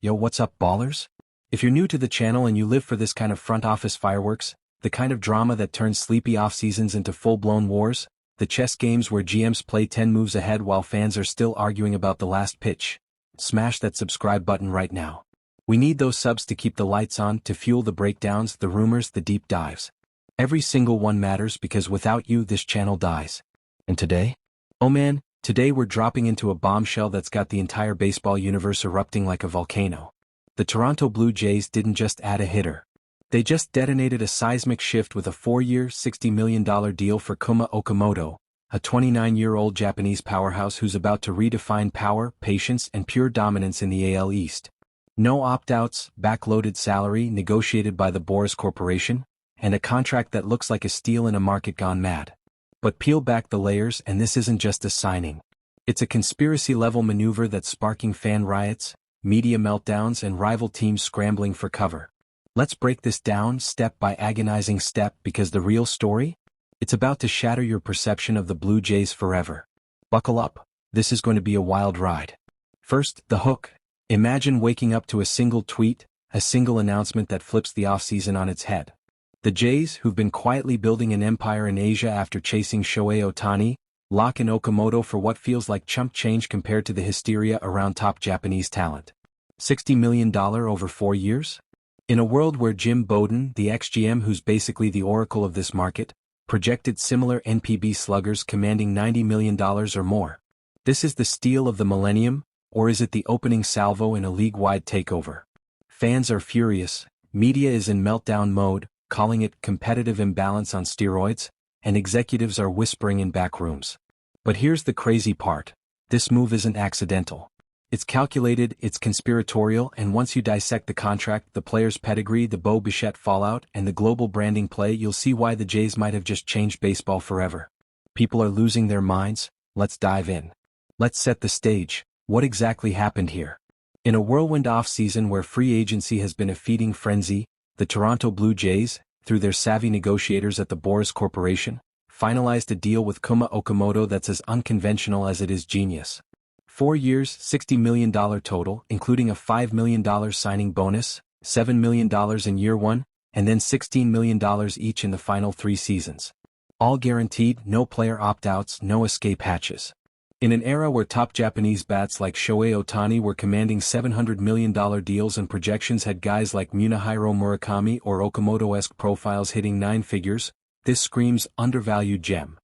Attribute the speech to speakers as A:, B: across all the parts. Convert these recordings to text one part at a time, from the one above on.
A: Yo, what's up, ballers? If you're new to the channel and you live for this kind of front office fireworks, the kind of drama that turns sleepy off-seasons into full-blown wars, the chess games where GMs play 10 moves ahead while fans are still arguing about the last pitch, smash that subscribe button right now. We need those subs to keep the lights on, to fuel the breakdowns, the rumors, the deep dives. Every single one matters because without you this channel dies. And today? Oh man, today we're dropping into a bombshell that's got the entire baseball universe erupting like a volcano. The Toronto Blue Jays didn't just add a hitter. They just detonated a seismic shift with a 4-year, $60 million deal for Kuma Okamoto, a 29-year-old Japanese powerhouse who's about to redefine power, patience, and pure dominance in the AL East. No opt-outs, backloaded salary negotiated by the Boras Corporation, and a contract that looks like a steal in a market gone mad. But peel back the layers and this isn't just a signing. It's a conspiracy-level maneuver that's sparking fan riots, media meltdowns, and rival teams scrambling for cover. Let's break this down step by agonizing step because the real story? It's about to shatter your perception of the Blue Jays forever. Buckle up, this is going to be a wild ride. First, the hook. Imagine waking up to a single tweet, a single announcement that flips the offseason on its head. The Jays, who've been quietly building an empire in Asia after chasing Shohei Ohtani, lock in Okamoto for what feels like chump change compared to the hysteria around top Japanese talent. $60 million over 4 years? In a world where Jim Bowden, the ex-GM who's basically the oracle of this market, projected similar NPB sluggers commanding $90 million or more. This is the steal of the millennium, or is it the opening salvo in a league-wide takeover? Fans are furious, media is in meltdown mode, calling it competitive imbalance on steroids, and executives are whispering in back rooms. But here's the crazy part. This move isn't accidental. It's calculated, it's conspiratorial, and once you dissect the contract, the player's pedigree, the Bichette fallout, and the global branding play, you'll see why the Jays might have just changed baseball forever. People are losing their minds. Let's dive in. Let's set the stage. What exactly happened here? In a whirlwind offseason where free agency has been a feeding frenzy, the Toronto Blue Jays, through their savvy negotiators at the Boras Corporation, finalized a deal with Kuma Okamoto that's as unconventional as it is genius. 4 years, $60 million total, including a $5 million signing bonus, $7 million in year one, and then $16 million each in the final 3 seasons. All guaranteed, no player opt-outs, no escape hatches. In an era where top Japanese bats like Shohei Ohtani were commanding $700 million deals and projections had guys like Munehiro Murakami or Okamoto-esque profiles hitting 9 figures, this screams undervalued gem.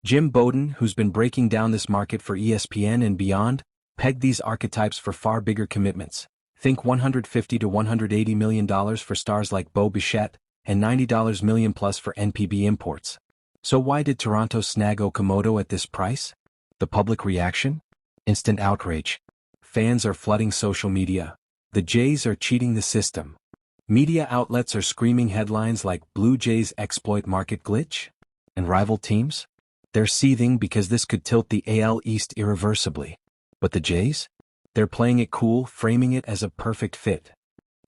A: Jim Bowden, who's been breaking down this market for ESPN and beyond, pegged these archetypes for far bigger commitments. Think $150 to $180 million for stars like Bichette, and $90 million plus for NPB imports. So why did Toronto snag Okamoto at this price? The public reaction? Instant outrage. Fans are flooding social media. The Jays are cheating the system. Media outlets are screaming headlines like Blue Jays exploit market glitch? And rival teams? They're seething because this could tilt the AL East irreversibly. But the Jays? They're playing it cool, framing it as a perfect fit.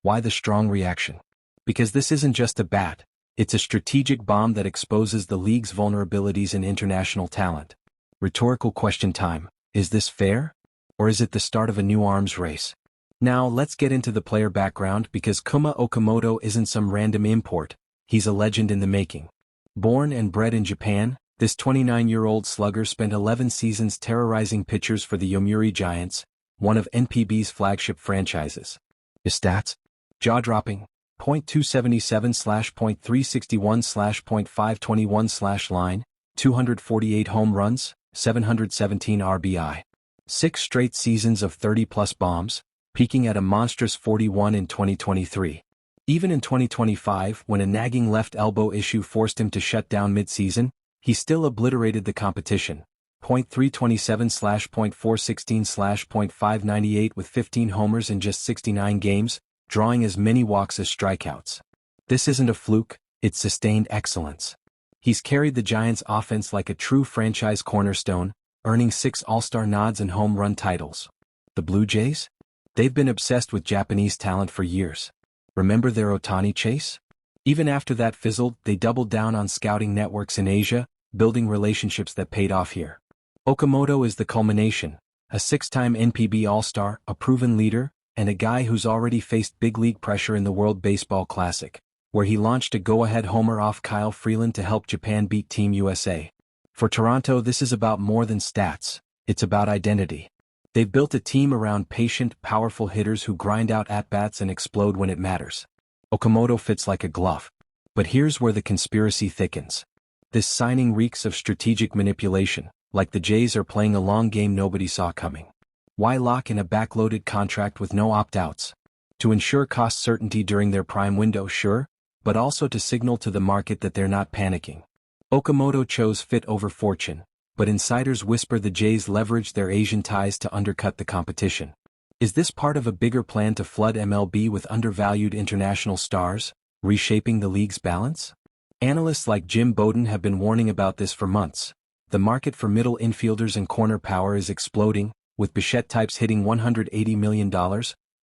A: Why the strong reaction? Because this isn't just a bat, it's a strategic bomb that exposes the league's vulnerabilities in international talent. Rhetorical question time. Is this fair? Or is it the start of a new arms race? Now let's get into the player background because Kuma Okamoto isn't some random import, he's a legend in the making. Born and bred in Japan, this 29-year-old slugger spent 11 seasons terrorizing pitchers for the Yomiuri Giants, one of NPB's flagship franchises. His stats? Jaw-dropping. .277/.361/.521/line, 248 home runs, 717 RBI. 6 straight seasons of 30-plus bombs, peaking at a monstrous 41 in 2023. Even in 2025, when a nagging left elbow issue forced him to shut down mid-season, he still obliterated the competition. .327/.416/.598 with 15 homers in just 69 games, drawing as many walks as strikeouts. This isn't a fluke, it's sustained excellence. He's carried the Giants' offense like a true franchise cornerstone, earning 6 All-Star nods and home run titles. The Blue Jays? They've been obsessed with Japanese talent for years. Remember their Ohtani chase? Even after that fizzled, they doubled down on scouting networks in Asia, building relationships that paid off here. Okamoto is the culmination, a 6-time NPB All-Star, a proven leader, and a guy who's already faced big league pressure in the World Baseball Classic, where he launched a go-ahead homer off Kyle Freeland to help Japan beat Team USA. For Toronto, this is about more than stats, it's about identity. They've built a team around patient, powerful hitters who grind out at-bats and explode when it matters. Okamoto fits like a glove. But here's where the conspiracy thickens. This signing reeks of strategic manipulation, like the Jays are playing a long game nobody saw coming. Why lock in a backloaded contract with no opt-outs? To ensure cost certainty during their prime window, sure, but also to signal to the market that they're not panicking. Okamoto chose fit over fortune, but insiders whisper the Jays leveraged their Asian ties to undercut the competition. Is this part of a bigger plan to flood MLB with undervalued international stars, reshaping the league's balance? Analysts like Jim Bowden have been warning about this for months. The market for middle infielders and corner power is exploding, with Bichette types hitting $180 million,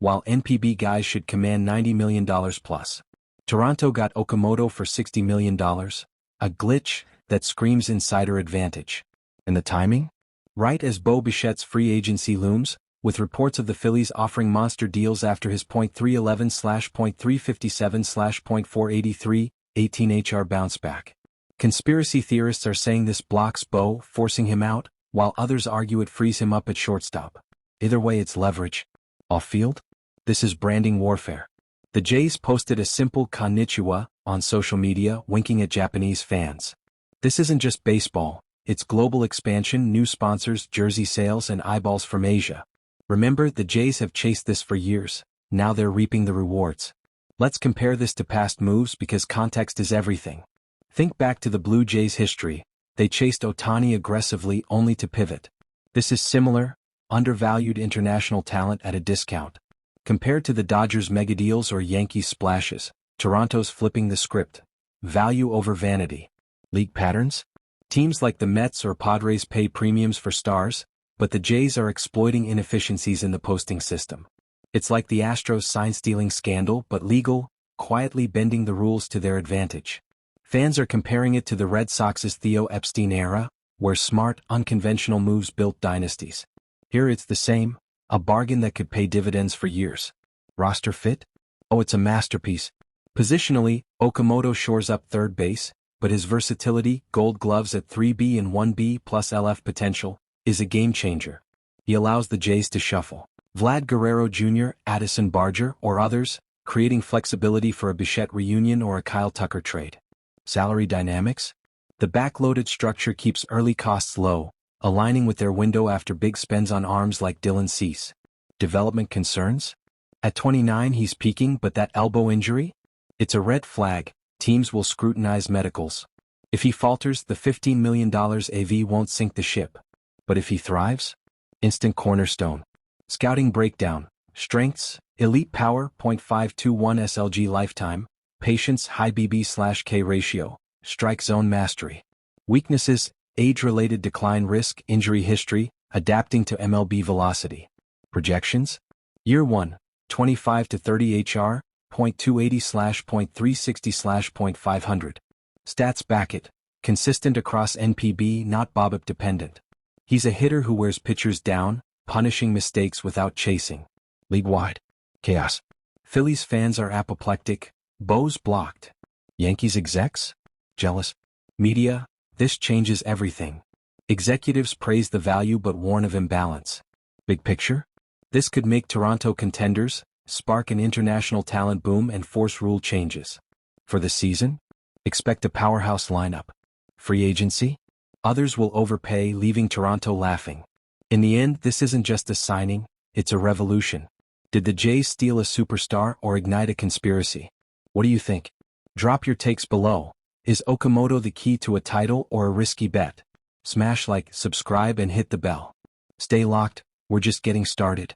A: while NPB guys should command $90 million plus. Toronto got Okamoto for $60 million, a glitch that screams insider advantage. And the timing? Right as Bo Bichette's free agency looms, with reports of the Phillies offering monster deals after his .311/.357/.483, 18 HR bounce back. Conspiracy theorists are saying this blocks Bo, forcing him out, while others argue it frees him up at shortstop. Either way, it's leverage. Off-field? This is branding warfare. The Jays posted a simple konnichiwa on social media, winking at Japanese fans. This isn't just baseball, it's global expansion, new sponsors, jersey sales, and eyeballs from Asia. Remember, the Jays have chased this for years, now they're reaping the rewards. Let's compare this to past moves because context is everything. Think back to the Blue Jays' history. They chased Ohtani aggressively only to pivot. This is similar, undervalued international talent at a discount. Compared to the Dodgers' megadeals or Yankees' splashes, Toronto's flipping the script. Value over vanity. League patterns? Teams like the Mets or Padres pay premiums for stars, but the Jays are exploiting inefficiencies in the posting system. It's like the Astros' sign-stealing scandal, but legal, quietly bending the rules to their advantage. Fans are comparing it to the Red Sox's Theo Epstein era, where smart, unconventional moves built dynasties. Here it's the same, a bargain that could pay dividends for years. Roster fit? Oh, it's a masterpiece. Positionally, Okamoto shores up third base, but his versatility, Gold Gloves at 3B and 1B plus LF potential, is a game-changer. He allows the Jays to shuffle Vlad Guerrero Jr., Addison Barger, or others, creating flexibility for a Bichette reunion or a Kyle Tucker trade. Salary dynamics? The backloaded structure keeps early costs low, aligning with their window after big spends on arms like Dylan Cease. Development concerns? At 29 he's peaking, but that elbow injury? It's a red flag. Teams will scrutinize medicals. If he falters, the $15 million AV won't sink the ship. But if he thrives? Instant cornerstone. Scouting breakdown. Strengths: elite power, .521 SLG lifetime, patience, high BB/K ratio, strike zone mastery. Weaknesses: age-related decline risk, injury history, adapting to MLB velocity. Projections: Year 1, 25 to 30 HR, .280/.360/.500. Stats back it. Consistent across NPB, not BOBIP dependent. He's a hitter who wears pitchers down, punishing mistakes without chasing. League-wide chaos. Phillies fans are apoplectic, Bo's blocked. Yankees execs? Jealous. Media? This changes everything. Executives praise the value but warn of imbalance. Big picture? This could make Toronto contenders, spark an international talent boom and force rule changes. For the season? Expect a powerhouse lineup. Free agency? Others will overpay, leaving Toronto laughing. In the end, this isn't just a signing, it's a revolution. Did the Jays steal a superstar or ignite a conspiracy? What do you think? Drop your takes below. Is Okamoto the key to a title or a risky bet? Smash like, subscribe and hit the bell. Stay locked, we're just getting started.